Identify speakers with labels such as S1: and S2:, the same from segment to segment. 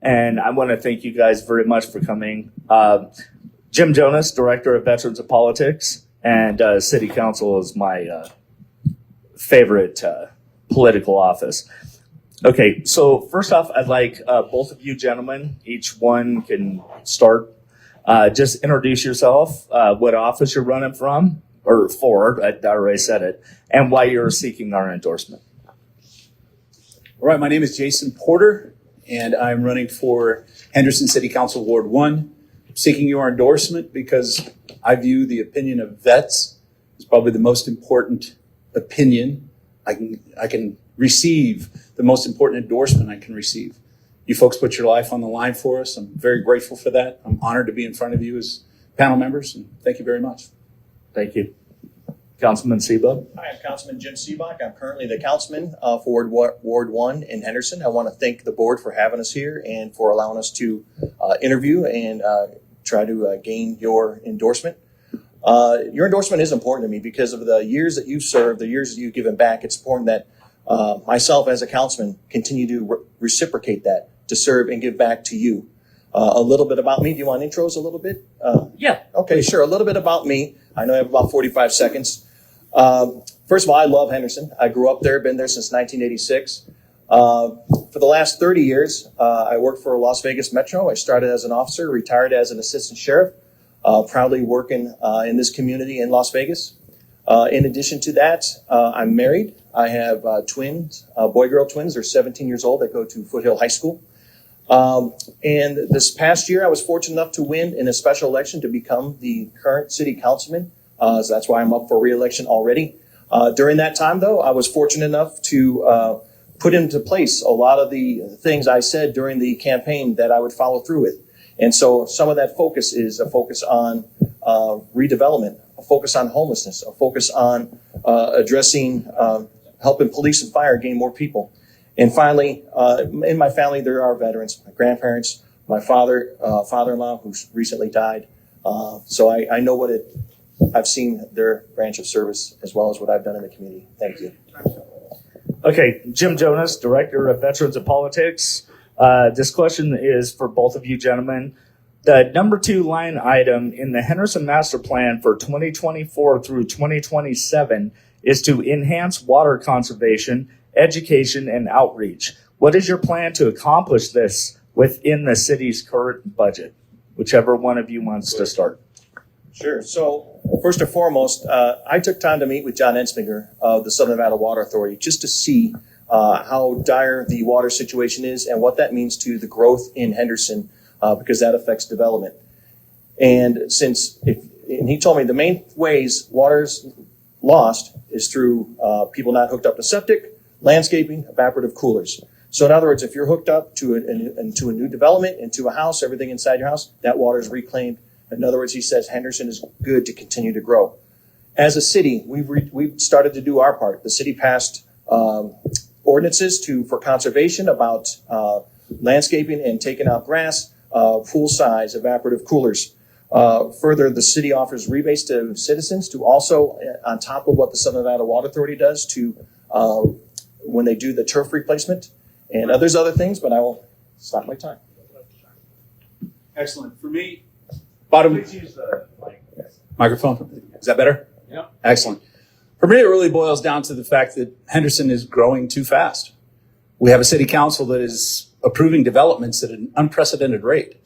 S1: And I want to thank you guys very much for coming. Jim Jonas, Director of Veterans of Politics, and City Council is my favorite political office. Okay, so first off, I'd like both of you gentlemen, each one can start. Just introduce yourself, what office you're running from, or for, I already said it, and why you're seeking our endorsement.
S2: All right, my name is Jason Porter, and I'm running for Henderson City Council Ward 1. I'm seeking your endorsement because I view the opinion of vets as probably the most important opinion I can receive, the most important endorsement I can receive. You folks put your life on the line for us. I'm very grateful for that. I'm honored to be in front of you as panel members, and thank you very much.
S1: Thank you. Councilman Seebock.
S3: Hi, I'm Councilman Jim Seebock. I'm currently the councilman for Ward 1 in Henderson. I want to thank the board for having us here and for allowing us to interview and try to gain your endorsement. Your endorsement is important to me because of the years that you've served, the years that you've given back. It's important that myself as a councilman continue to reciprocate that, to serve and give back to you. A little bit about me. Do you want intros a little bit?
S1: Yeah.
S3: Okay, sure. A little bit about me. I know I have about 45 seconds. First of all, I love Henderson. I grew up there, been there since 1986. For the last 30 years, I worked for Las Vegas Metro. I started as an officer, retired as an assistant sheriff, proudly working in this community in Las Vegas. In addition to that, I'm married. I have twins, boy-girl twins. They're 17 years old. They go to Foothill High School. And this past year, I was fortunate enough to win in a special election to become the current city councilman. So that's why I'm up for re-election already. During that time, though, I was fortunate enough to put into place a lot of the things I said during the campaign that I would follow through with. And so some of that focus is a focus on redevelopment, a focus on homelessness, a focus on addressing, helping police and fire gain more people. And finally, in my family, there are veterans, my grandparents, my father-in-law, who recently died. So I know I've seen their branch of service as well as what I've done in the community. Thank you.
S1: Okay, Jim Jonas, Director of Veterans of Politics. This question is for both of you gentlemen. The number 2 line item in the Henderson Master Plan for 2024 through 2027 is to enhance water conservation, education, and outreach. What is your plan to accomplish this within the city's current budget? Whichever one of you wants to start.
S3: Sure. So first and foremost, I took time to meet with John Ensminger of the Southern Nevada Water Authority just to see how dire the water situation is and what that means to the growth in Henderson, because that affects development. And and he told me the main ways water's lost is through people not hooked up to septic, landscaping, evaporative coolers. So in other words, if you're hooked up to a new development, into a house, everything inside your house, that water is reclaimed. In other words, he says Henderson is good to continue to grow. As a city, we've started to do our part. The city passed ordinances for conservation about landscaping and taking out grass, pool size, evaporative coolers. Further, the city offers rebates to citizens to also, on top of what the Southern Nevada Water Authority does, to when they do the turf replacement. And there's other things, but I will stop my time.
S2: Excellent. For me, bottom microphone. Is that better?
S1: Yeah.
S2: Excellent. For me, it really boils down to the fact that Henderson is growing too fast. We have a city council that is approving developments at an unprecedented rate.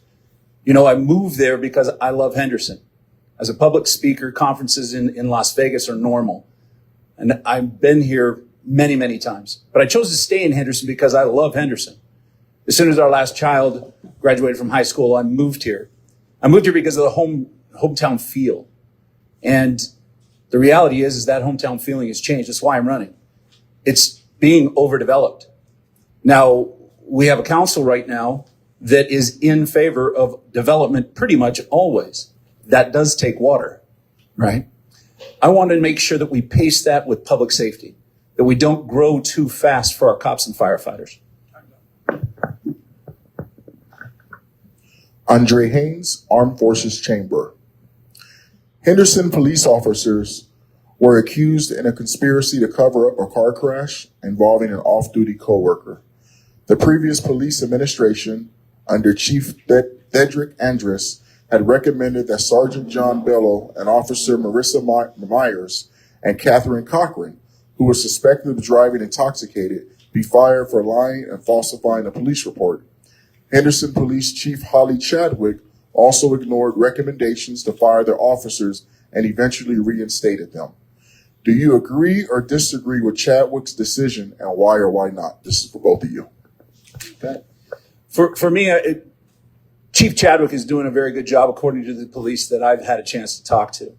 S2: You know, I moved there because I love Henderson. As a public speaker, conferences in Las Vegas are normal. And I've been here many, many times. But I chose to stay in Henderson because I love Henderson. As soon as our last child graduated from high school, I moved here. I moved here because of the hometown feel. And the reality is that hometown feeling has changed. That's why I'm running. It's being overdeveloped. Now, we have a council right now that is in favor of development pretty much always. That does take water, right? I want to make sure that we pace that with public safety, that we don't grow too fast for our cops and firefighters.
S4: Andre Haynes, Armed Forces Chamber. Henderson police officers were accused in a conspiracy to cover up a car crash involving an off-duty coworker. The previous police administration under Chief Dedrick Andrus had recommended that Sergeant John Bello and Officer Marissa Myers and Catherine Cochran, who was suspected of driving intoxicated, be fired for lying and falsifying a police report. Henderson Police Chief Holly Chadwick also ignored recommendations to fire their officers and eventually reinstated them. Do you agree or disagree with Chadwick's decision, and why or why not? This is for both of you.
S2: For me, Chief Chadwick is doing a very good job, according to the police that I've had a chance to talk to.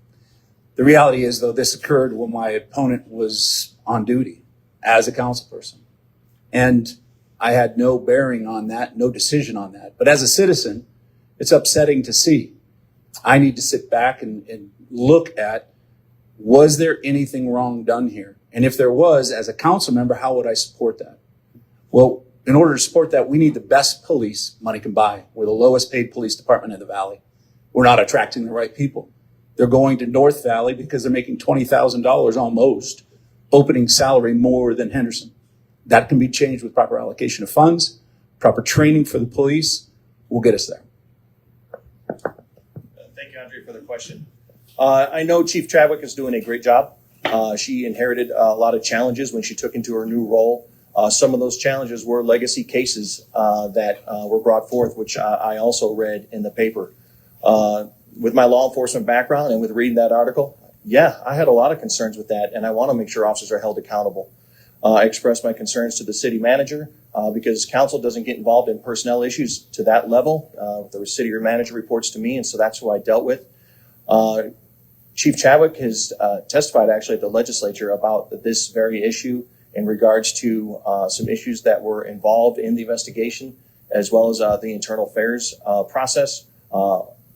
S2: The reality is, though, this occurred when my opponent was on duty as a councilperson. And I had no bearing on that, no decision on that. But as a citizen, it's upsetting to see. I need to sit back and look at, was there anything wrong done here? And if there was, as a council member, how would I support that? Well, in order to support that, we need the best police money can buy. We're the lowest paid police department in the Valley. We're not attracting the right people. They're going to North Valley because they're making $20,000 almost, opening salary more than Henderson. That can be changed with proper allocation of funds, proper training for the police. Will get us there.
S3: Thank you, Andre, for the question. I know Chief Chadwick is doing a great job. She inherited a lot of challenges when she took into her new role. Some of those challenges were legacy cases that were brought forth, which I also read in the paper. With my law enforcement background and with reading that article, yeah, I had a lot of concerns with that, and I want to make sure officers are held accountable. I expressed my concerns to the city manager because council doesn't get involved in personnel issues to that level. The city manager reports to me, and so that's who I dealt with. Chief Chadwick has testified actually at the legislature about this very issue in regards to some issues that were involved in the investigation, as well as the internal affairs process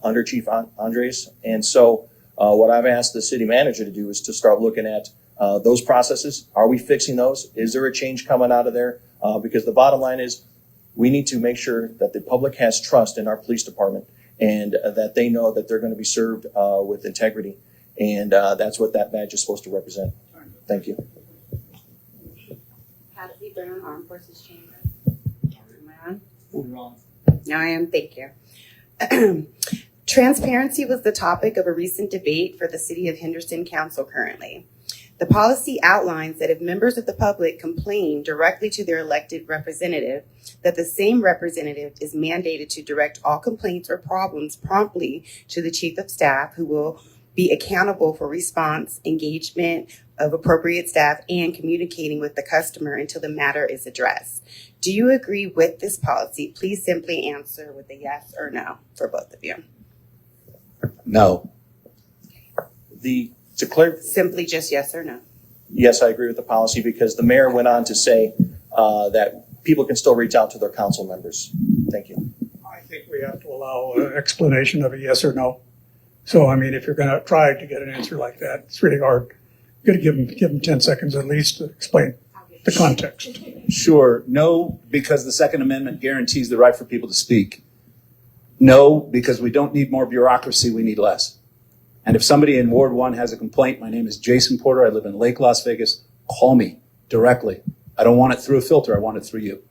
S3: under Chief Andres. And so what I've asked the city manager to do is to start looking at those processes. Are we fixing those? Is there a change coming out of there? Because the bottom line is we need to make sure that the public has trust in our police department and that they know that they're going to be served with integrity. And that's what that badge is supposed to represent. Thank you.
S5: Patsy, Armed Forces Chamber. Am I on? No, I am. Thank you. Transparency was the topic of a recent debate for the City of Henderson Council currently. The policy outlines that if members of the public complain directly to their elected representative, that the same representative is mandated to direct all complaints or problems promptly to the Chief of Staff, who will be accountable for response, engagement of appropriate staff, and communicating with the customer until the matter is addressed. Do you agree with this policy? Please simply answer with a yes or no for both of you.
S2: No.
S3: To clear,
S5: Simply just yes or no.
S3: yes, I agree with the policy because the mayor went on to say that people can still reach out to their council members. Thank you.
S6: I think we have to allow an explanation of a yes or no. So, I mean, if you're going to try to get an answer like that, it's really hard. You've got to give them 10 seconds at least to explain the context.
S2: Sure. No, because the Second Amendment guarantees the right for people to speak. No, because we don't need more bureaucracy, we need less. And if somebody in Ward 1 has a complaint, my name is Jason Porter, I live in Lake Las Vegas, call me directly. I don't want it through a filter, I want it through you.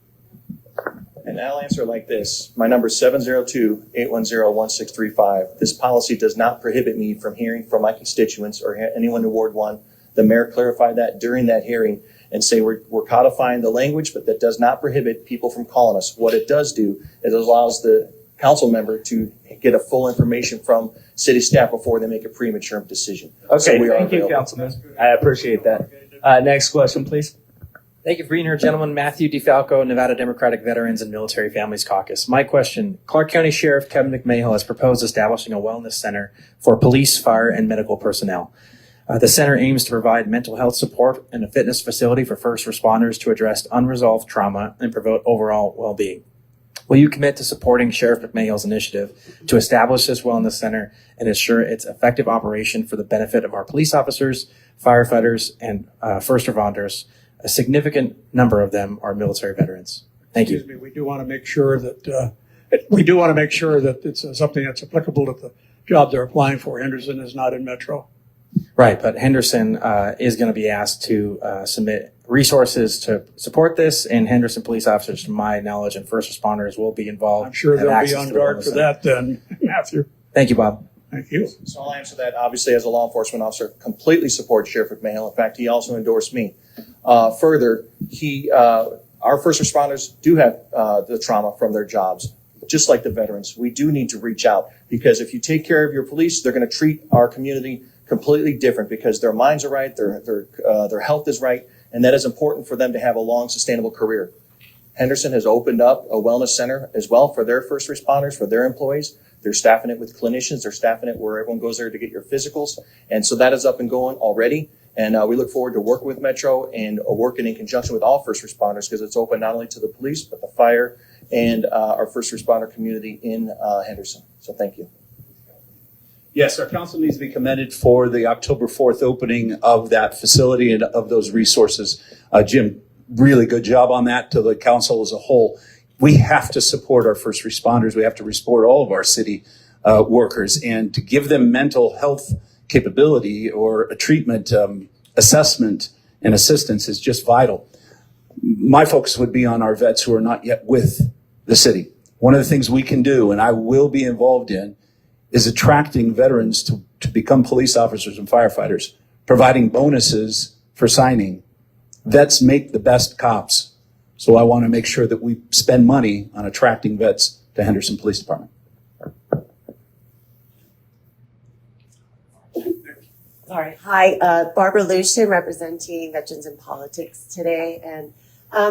S3: And I'll answer like this. My number is 702-810-1635. This policy does not prohibit me from hearing from my constituents or anyone in Ward 1. The mayor clarified that during that hearing and say we're codifying the language, but that does not prohibit people from calling us. What it does do is it allows the council member to get a full information from city staff before they make a premature decision.
S1: Okay,
S3: So we are
S1: thank you,
S3: available.
S1: Councilman. I appreciate that. Next question, please.
S7: Thank you for being here, gentlemen. Matthew DeFalco, Nevada Democratic Veterans and Military Families Caucus. My question, Clark County Sheriff Kevin McMahill has proposed establishing a wellness center for police, fire, and medical personnel. The center aims to provide mental health support and a fitness facility for first responders to address unresolved trauma and promote overall well-being. Will you commit to supporting Sheriff McMahill's initiative to establish this wellness center and ensure its effective operation for the benefit of our police officers, firefighters, and first responders? A significant number of them are military veterans. Thank you.
S6: Excuse me, we do want to make sure that it's something that's applicable to the job they're applying for. Henderson is not in Metro.
S7: Right, but Henderson is going to be asked to submit resources to support this, and Henderson police officers, to my knowledge, and first responders will be involved.
S6: I'm sure
S7: have
S6: they'll be
S7: access
S6: on
S7: to the
S6: guard
S7: wellness
S6: for
S7: center.
S6: that then, Matthew.
S7: Thank you, Bob.
S6: Thank you.
S3: So I'll answer that. Obviously, as a law enforcement officer, completely support Sheriff McMahill. In fact, he also endorsed me. Further, our first responders do have the trauma from their jobs, just like the veterans. We do need to reach out, because if you take care of your police, they're going to treat our community completely different, because their minds are right, their health is right, and that is important for them to have a long, sustainable career. Henderson has opened up a wellness center as well for their first responders, for their employees. They're staffing it with clinicians. They're staffing it where everyone goes there to get your physicals. And so that is up and going already. And we look forward to working with Metro and working in conjunction with all first responders, because it's open not only to the police, but the fire and our first responder community in Henderson. So thank you.
S2: Yes, our council needs to be commended for the October 4th opening of that facility and of those resources. Jim, really good job on that, to the council as a whole. We have to support our first responders. We have to support all of our city workers, and to give them mental health capability or a treatment, assessment, and assistance is just vital. My focus would be on our vets who are not yet with the city. One of the things we can do, and I will be involved in, is attracting veterans to become police officers and firefighters, providing bonuses for signing. Vets make the best cops. So I want to make sure that we spend money on attracting vets to Henderson Police Department.
S8: All right. Hi, Barbara Lucian, representing Veterans in Politics today. And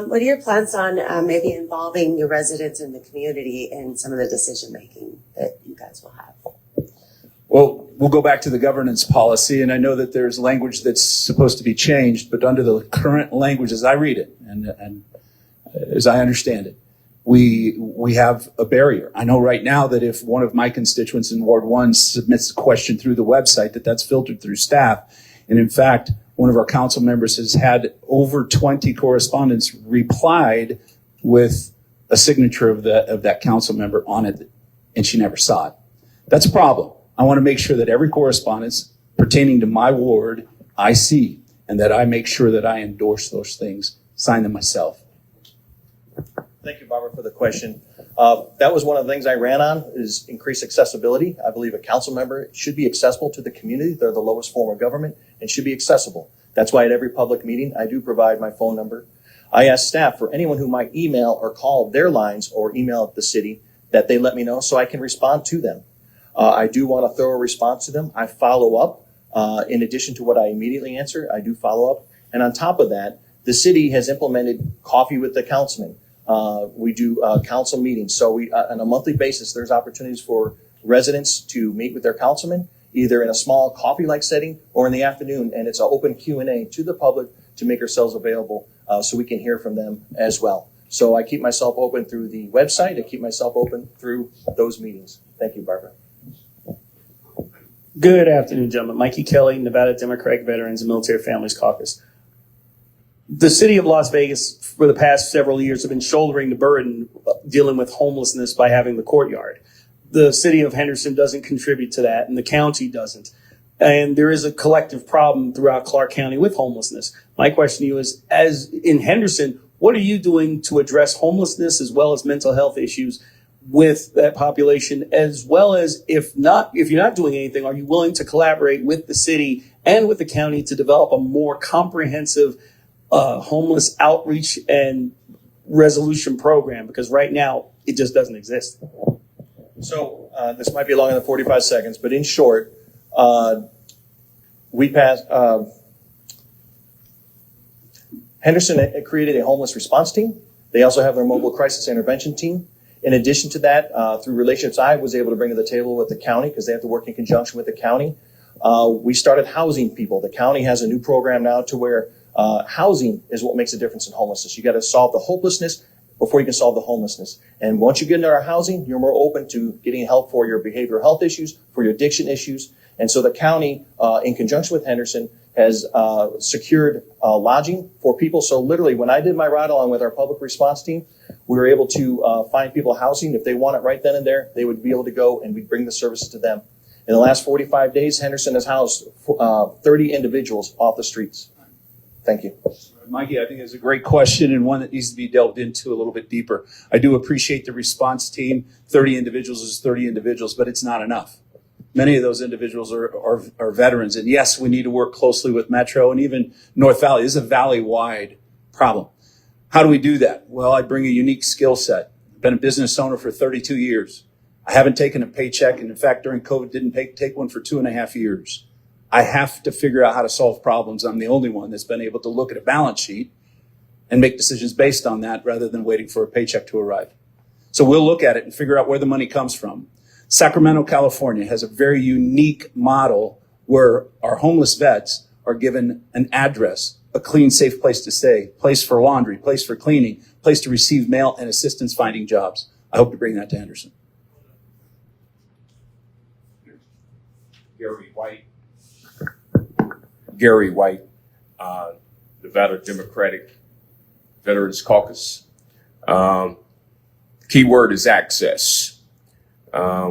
S8: what are your plans on maybe involving your residents in the community in some of the decision making that you guys will have?
S2: Well, we'll go back to the governance policy, and I know that there's language that's supposed to be changed, but under the current language as I read it and as I understand it, we have a barrier. I know right now that if one of my constituents in Ward 1 submits a question through the website, that's filtered through staff. And in fact, one of our council members has had over 20 correspondents replied with a signature of that council member on it, and she never saw it. That's a problem. I want to make sure that every correspondence pertaining to my ward I see, and that I make sure that I endorse those things, sign them myself.
S3: Thank you, Barbara, for the question. That was one of the things I ran on, is increased accessibility. I believe a council member should be accessible to the community. They're the lowest form of government and should be accessible. That's why at every public meeting, I do provide my phone number. I ask staff for anyone who might email or call their lines or email the city that they let me know so I can respond to them. I do want a thorough response to them. I follow up. In addition to what I immediately answer, I do follow up. And on top of that, the city has implemented coffee with the councilman. We do council meetings. So on a monthly basis, there's opportunities for residents to meet with their councilman, either in a small coffee-like setting or in the afternoon. And it's an open Q&A to the public to make ourselves available so we can hear from them as well. So I keep myself open through the website. I keep myself open through those meetings. Thank you, Barbara.
S9: Good afternoon, gentlemen. Mikey Kelly, Nevada Democratic Veterans and Military Families Caucus. The city of Las Vegas for the past several years have been shouldering the burden dealing with homelessness by having the courtyard. The city of Henderson doesn't contribute to that, and the county doesn't. And there is a collective problem throughout Clark County with homelessness. My question to you is, as in Henderson, what are you doing to address homelessness as well as mental health issues with that population, as well as if you're not doing anything, are you willing to collaborate with the city and with the county to develop a more comprehensive homeless outreach and resolution program? Because right now it just doesn't exist.
S3: So this might be longer than 45 seconds, but in short, we passed. Henderson created a homeless response team. They also have their mobile crisis intervention team. In addition to that, through relationships I was able to bring to the table with the county, because they have to work in conjunction with the county, we started housing people. The county has a new program now to where housing is what makes a difference in homelessness. You got to solve the hopelessness before you can solve the homelessness. And once you get into our housing, you're more open to getting help for your behavioral health issues, for your addiction issues. And so the county, in conjunction with Henderson, has secured lodging for people. So literally, when I did my ride-along with our public response team, we were able to find people housing. If they want it right then and there, they would be able to go, and we'd bring the services to them. In the last 45 days, Henderson has housed 30 individuals off the streets. Thank you.
S2: Mikey, I think it's a great question and one that needs to be delved into a little bit deeper. I do appreciate the response team. 30 individuals is 30 individuals, but it's not enough. Many of those individuals are veterans. And yes, we need to work closely with Metro and even North Valley. This is a valley-wide problem. How do we do that? Well, I bring a unique skill set. I've been a business owner for 32 years. I haven't taken a paycheck, and in fact, during COVID, didn't take one for 2.5 years. I have to figure out how to solve problems. I'm the only one that's been able to look at a balance sheet and make decisions based on that rather than waiting for a paycheck to arrive. So we'll look at it and figure out where the money comes from. Sacramento, California has a very unique model where our homeless vets are given an address, a clean, safe place to stay, place for laundry, place for cleaning, place to receive mail, and assistance finding jobs. I hope to bring that to Henderson.
S10: Gary White, Nevada Democratic Veterans Caucus. Keyword is access.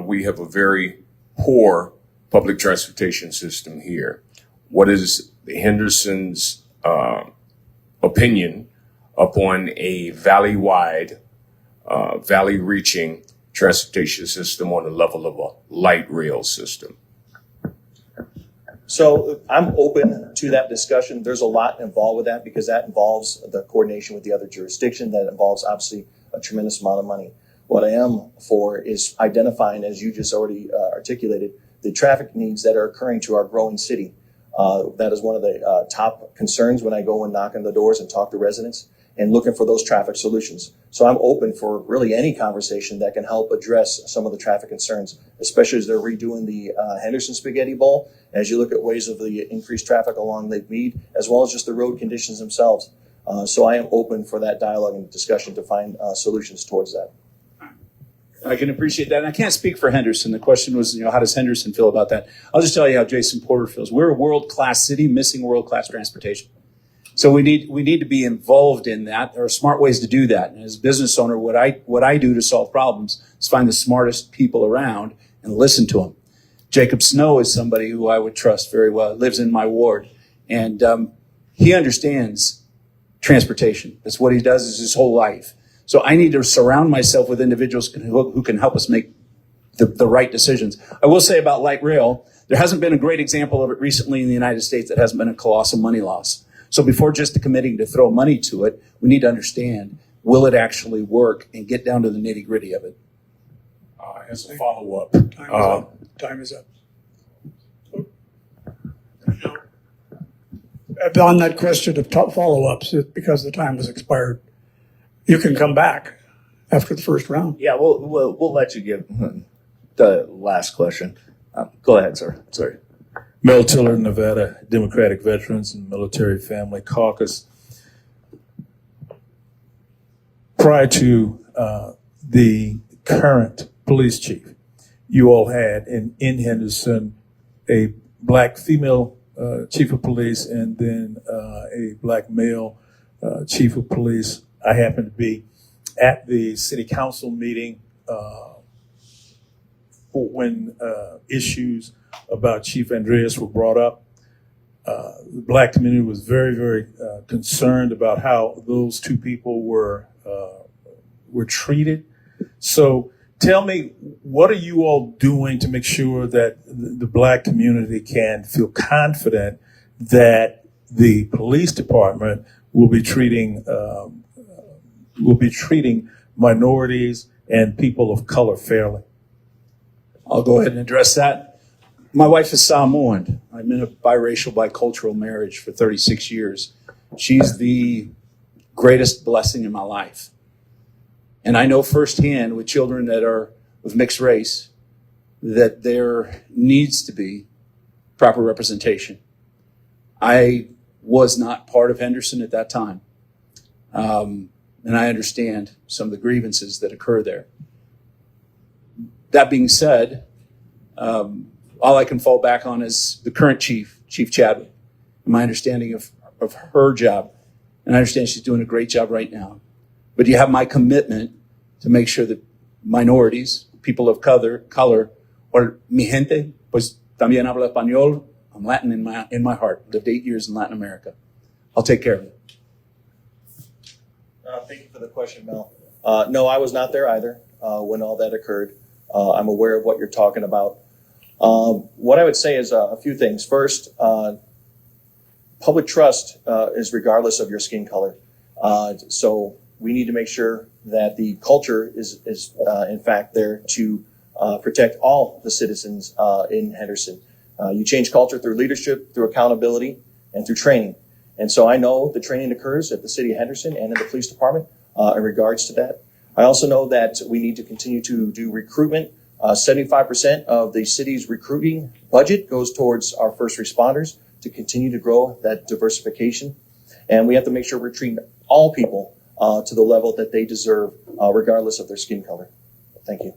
S10: We have a very poor public transportation system here. What is Henderson's opinion upon a valley-wide, valley-reaching transportation system on the level of a light rail system?
S3: So I'm open to that discussion. There's a lot involved with that because that involves the coordination with the other jurisdiction. That involves obviously a tremendous amount of money. What I am for is identifying, as you just already articulated, the traffic needs that are occurring to our growing city. That is one of the top concerns when I go and knock on the doors and talk to residents and looking for those traffic solutions. So I'm open for really any conversation that can help address some of the traffic concerns, especially as they're redoing the Henderson Spaghetti Bowl, as you look at ways of the increased traffic along Lake Mead, as well as just the road conditions themselves. So I am open for that dialogue and discussion to find solutions towards that.
S2: I can appreciate that. And I can't speak for Henderson. The question was, how does Henderson feel about that? I'll just tell you how Jason Porter feels. We're a world-class city missing world-class transportation. So we need to be involved in that. There are smart ways to do that. And as a business owner, what I do to solve problems is find the smartest people around and listen to them. Jacob Snow is somebody who I would trust very well. Lives in my ward, and he understands transportation. That's what he does is his whole life. So I need to surround myself with individuals who can help us make the right decisions. I will say about light rail, there hasn't been a great example of it recently in the United States that hasn't been a colossal money loss. So before just committing to throw money to it, we need to understand, will it actually work, and get down to the nitty gritty of it.
S10: As a follow-up.
S6: Time is up. On that question of follow-ups, because the time has expired, you can come back after the first round.
S1: Yeah, we'll let you give the last question. Go ahead, sir. Sorry.
S11: Mel Tillar, Nevada Democratic Veterans and Military Family Caucus. Prior to the current police chief, you all had in Henderson a black female chief of police and then a black male chief of police. I happened to be at the city council meeting when issues about Chief Andreas were brought up. The black community was very, very concerned about how those two people were treated. So tell me, what are you all doing to make sure that the black community can feel confident that the police department will be treating minorities and people of color fairly?
S2: I'll go ahead and address that. My wife is Samoan. I'm in a biracial, bicultural marriage for 36 years. She's the greatest blessing in my life. And I know firsthand with children that are of mixed race that there needs to be proper representation. I was not part of Henderson at that time. And I understand some of the grievances that occur there. That being said, all I can fall back on is the current chief, Chief Chadwick, and my understanding of her job. And I understand she's doing a great job right now. But you have my commitment to make sure that minorities, people of color, or mi gente, pues también habla español. I'm Latin in my heart. Lived 8 years in Latin America. I'll take care of it.
S3: Thank you for the question, Mel. No, I was not there either when all that occurred. I'm aware of what you're talking about. What I would say is a few things. First, public trust is regardless of your skin color. So we need to make sure that the culture is in fact there to protect all the citizens in Henderson. You change culture through leadership, through accountability, and through training. And so I know the training occurs at the City of Henderson and in the police department in regards to that. I also know that we need to continue to do recruitment. 75% of the city's recruiting budget goes towards our first responders to continue to grow that diversification. And we have to make sure we're treating all people to the level that they deserve, regardless of their skin color. Thank you.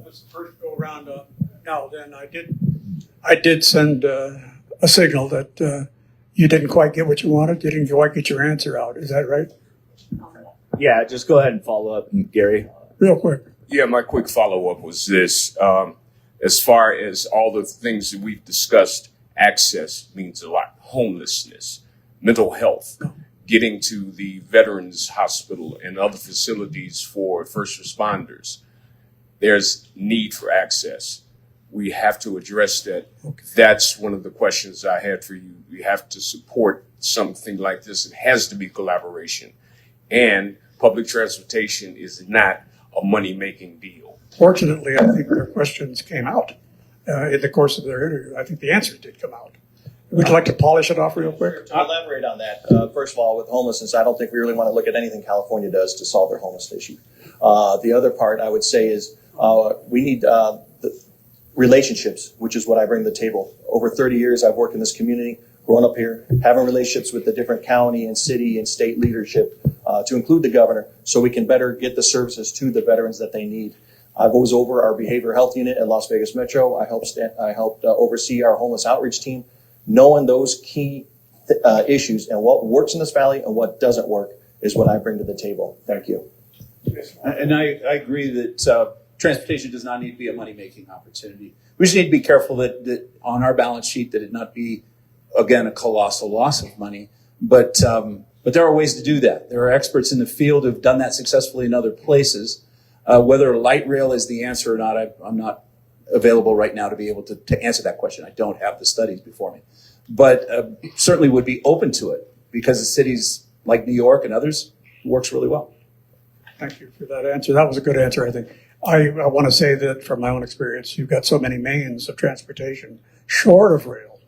S6: That's the first go around. Now then, I did send a signal that you didn't quite get what you wanted. You didn't quite get your answer out. Is that right?
S1: Yeah, just go ahead and follow up, Gary.
S6: Real quick.
S10: Yeah, my quick follow-up was this. As far as all the things that we've discussed, access means a lot. Homelessness, mental health, getting to the Veterans Hospital and other facilities for first responders. There's need for access. We have to address that.
S6: Okay.
S10: That's one of the questions I had for you. We have to support something like this. It has to be collaboration. And public transportation is not a money-making deal.
S6: Fortunately, I think their questions came out in the course of their interview. I think the answers did come out. Would you like to polish it off real quick?
S3: To elaborate on that, first of all, with homelessness, I don't think we really want to look at anything California does to solve their homeless issue. The other part I would say is we need the relationships, which is what I bring to the table. Over 30 years, I've worked in this community, grown up here, having relationships with the different county and city and state leadership to include the governor so we can better get the services to the veterans that they need. I was over our behavioral health unit at Las Vegas Metro. I helped oversee our homeless outreach team. Knowing those key issues and what works in this valley and what doesn't work is what I bring to the table. Thank you.
S2: And I agree that transportation does not need to be a money-making opportunity. We just need to be careful that on our balance sheet that it not be, again, a colossal loss of money. But there are ways to do that. There are experts in the field who've done that successfully in other places. Whether light rail is the answer or not, I'm not available right now to be able to answer that question. I don't have the studies before me. But certainly would be open to it because the cities like New York and others works really well.
S6: Thank you for that answer. That was a good answer, I think. I want to say that from my own experience, you've got so many means of transportation short of rail,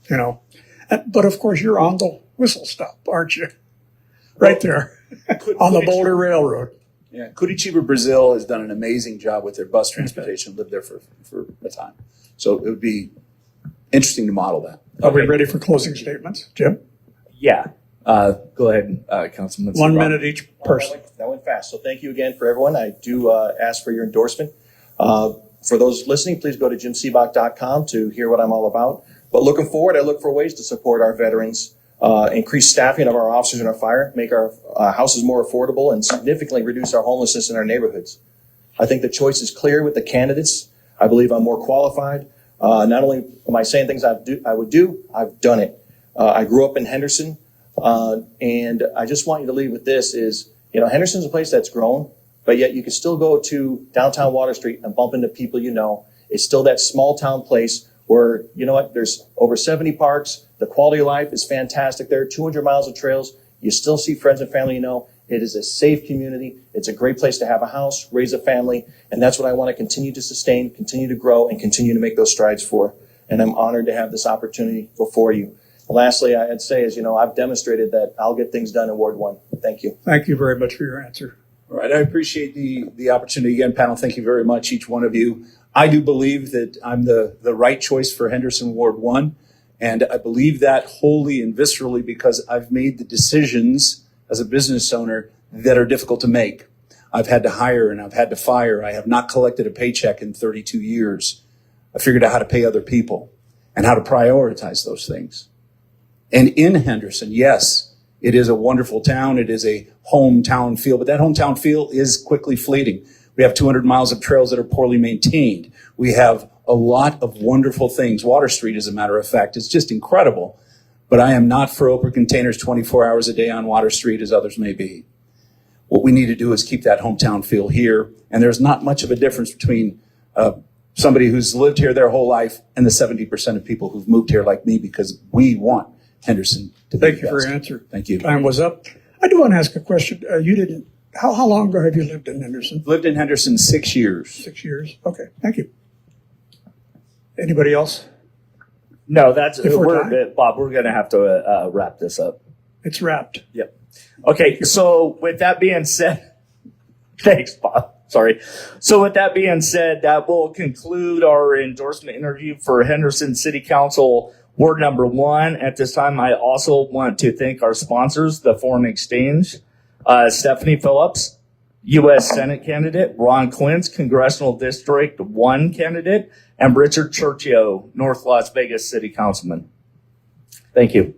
S6: you know. But of course, you're on the whistle stop, aren't you? Right there on the Boulder Railroad.
S2: Yeah, Curitiba, Brazil has done an amazing job with their bus transportation. Lived there for a time. So it would be interesting to model that.
S6: Are we ready for closing statements? Jim?
S1: Yeah. Go ahead, Councilman.
S6: 1 minute each person.
S3: That went fast. So thank you again for everyone. I do ask for your endorsement. For those listening, please go to jimseebock.com to hear what I'm all about. But looking forward, I look for ways to support our veterans, increase staffing of our officers in our fire, make our houses more affordable, and significantly reduce our homelessness in our neighborhoods. I think the choice is clear with the candidates. I believe I'm more qualified. Not only am I saying things I would do, I've done it. I grew up in Henderson, and I just want you to leave with this is, you know, Henderson's a place that's grown, but yet you can still go to downtown Water Street and bump into people you know. It's still that small town place where, you know what, there's over 70 parks. The quality of life is fantastic there, 200 miles of trails. You still see friends and family you know. It is a safe community. It's a great place to have a house, raise a family, and that's what I want to continue to sustain, continue to grow, and continue to make those strides for. And I'm honored to have this opportunity before you. Lastly, I'd say is, you know, I've demonstrated that I'll get things done in Ward 1. Thank you.
S6: Thank you very much for your answer.
S2: All right, I appreciate the opportunity again, panel. Thank you very much, each one of you. I do believe that I'm the right choice for Henderson Ward 1, and I believe that wholly and viscerally because I've made the decisions as a business owner that are difficult to make. I've had to hire and I've had to fire. I have not collected a paycheck in 32 years. I figured out how to pay other people and how to prioritize those things. And in Henderson, yes, it is a wonderful town. It is a hometown feel, but that hometown feel is quickly fleeting. We have 200 miles of trails that are poorly maintained. We have a lot of wonderful things. Water Street, as a matter of fact, is just incredible. but I am not for open containers 24 hours a day on Water Street as others may be. What we need to do is keep that hometown feel here, and there's not much of a difference between somebody who's lived here their whole life and the 70% of people who've moved here like me, because we want Henderson to be
S6: Thank you
S2: the
S6: for
S2: best.
S6: your answer.
S2: Thank you.
S6: Time was up. I do want to ask a question. How long ago have you lived in Henderson?
S2: Lived in Henderson 6 years.
S6: 6 years. Okay, thank you. Anybody else?
S1: No, that's
S6: If we're done.
S1: Bob. We're going to have to wrap this up.
S6: It's wrapped.
S1: Yep. Okay. So with that being said, thanks, Bob. Sorry. So with that being said, that will conclude our endorsement interview for Henderson City Council Ward number 1. At this time, I also want to thank our sponsors, the Foreign Exchange, Stephanie Phillips, U.S. Senate candidate, Ron Quince, Congressional District 1 candidate, and Richard Cherchio, North Las Vegas City Councilman. Thank you.